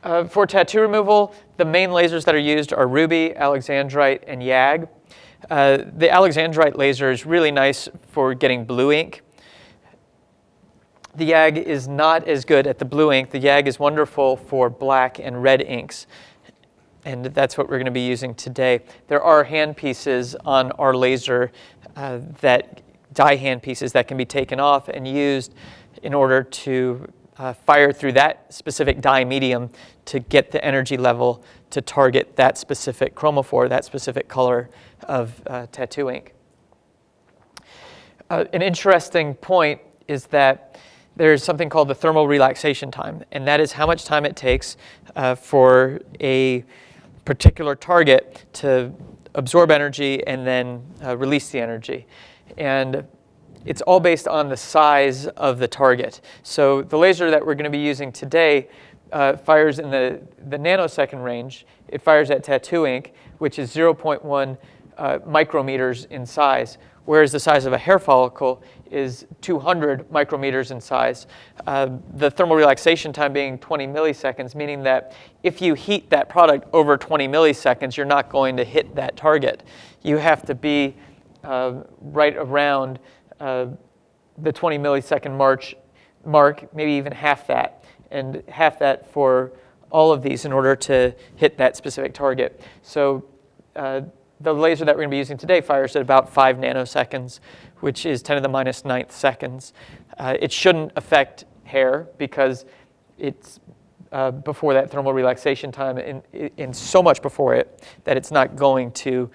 For tattoo removal, the main lasers that are used are ruby, alexandrite, and Yag. The alexandrite laser is really nice for getting blue ink. The Yag is not as good at the blue ink. The Yag is wonderful for black and red inks, and that's what we're going to be using today. There are hand pieces on our laser dye hand pieces that can be taken off and used in order to fire through that specific dye medium to get the energy level to target that specific chromophore, that specific color of tattoo ink. An interesting point is that there's something called the thermal relaxation time, and that is how much time it takes for a particular target to absorb energy and then release the energy. And it's all based on the size of the target. So the laser that we're going to be using today fires in the nanosecond range. It fires at tattoo ink, which is 0.1 micrometers in size, whereas the size of a hair follicle is 200 micrometers in size. The thermal relaxation time being 20 milliseconds, meaning that if you heat that product over 20 milliseconds, you're not going to hit that target. You have to be right around the 20 millisecond mark, maybe even half that, and half that for all of these in order to hit that specific target. So the laser that we're going to be using today fires at about 5 nanoseconds, which is 10 to the minus 9th seconds. It shouldn't affect hair because it's before that thermal relaxation time and so much before it that it's not going to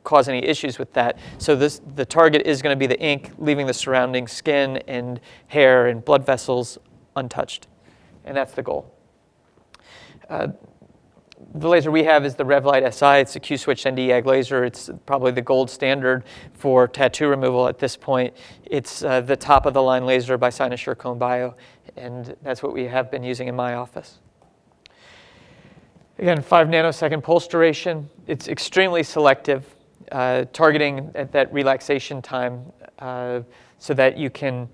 cause any issues with that. So the target is going to be the ink, leaving the surrounding skin and hair and blood vessels untouched. And that's the goal. The laser we have is the RevLite SI. It's a Q-switched ND Yag laser. It's probably the gold standard for tattoo removal at this point. It's the top of the line laser by Cynosure ConBio, and that's what we have been using in my office. Again, 5 nanosecond pulse duration. It's extremely selective, targeting at that relaxation time so that you can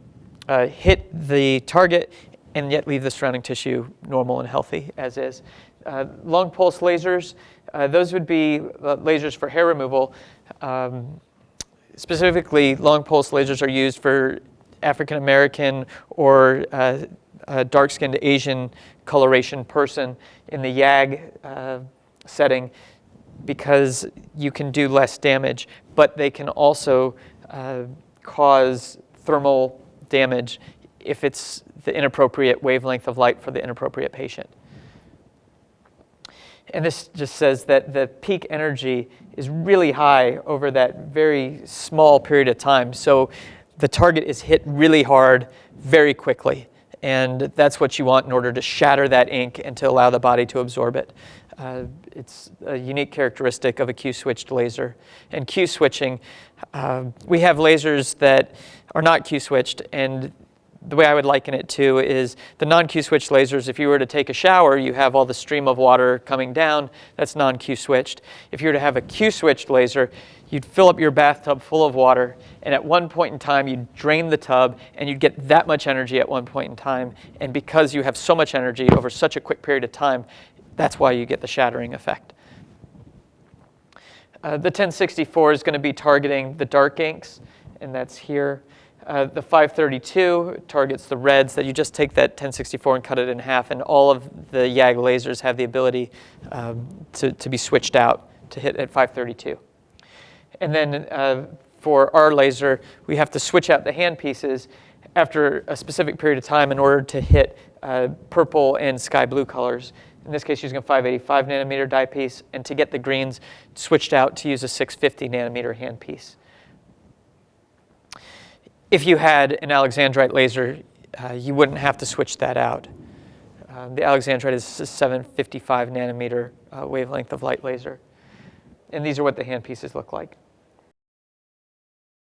hit the target and yet leave the surrounding tissue normal and healthy as is. Long pulse lasers, those would be lasers for hair removal. Specifically, long pulse lasers are used for African American or dark-skinned Asian coloration person in the Yag setting because you can do less damage, but they can also cause thermal damage if it's the inappropriate wavelength of light for the inappropriate patient. And this just says that the peak energy is really high over that very small period of time. So the target is hit really hard very quickly. And that's what you want in order to shatter that ink and to allow the body to absorb it. It's a unique characteristic of a Q-switched laser. And Q-switching, we have lasers that are not Q-switched, and the way I would liken it to is the non-Q-switched lasers. If you were to take a shower, you have all the stream of water coming down. That's non-Q-switched. If you were to have a Q-switched laser, you'd fill up your bathtub full of water, and at one point in time, you'd drain the tub, and you'd get that much energy at one point in time. And because you have so much energy over such a quick period of time, that's why you get the shattering effect. The 1064 is going to be targeting the dark inks, and that's here. The 532 targets the reds, that you just take that 1064 and cut it in half, and all of the Yag lasers have the ability to be switched out to hit at 532. And then for our laser, we have to switch out the hand pieces after a specific period of time in order to hit purple and sky blue colors. In this case, using a 585 nanometer dye piece, and to get the greens switched out to use a 650 nanometer hand piece. If you had an alexandrite laser, you wouldn't have to switch that out. The alexandrite is a 755 nanometer wavelength of light laser. And these are what the hand pieces look like.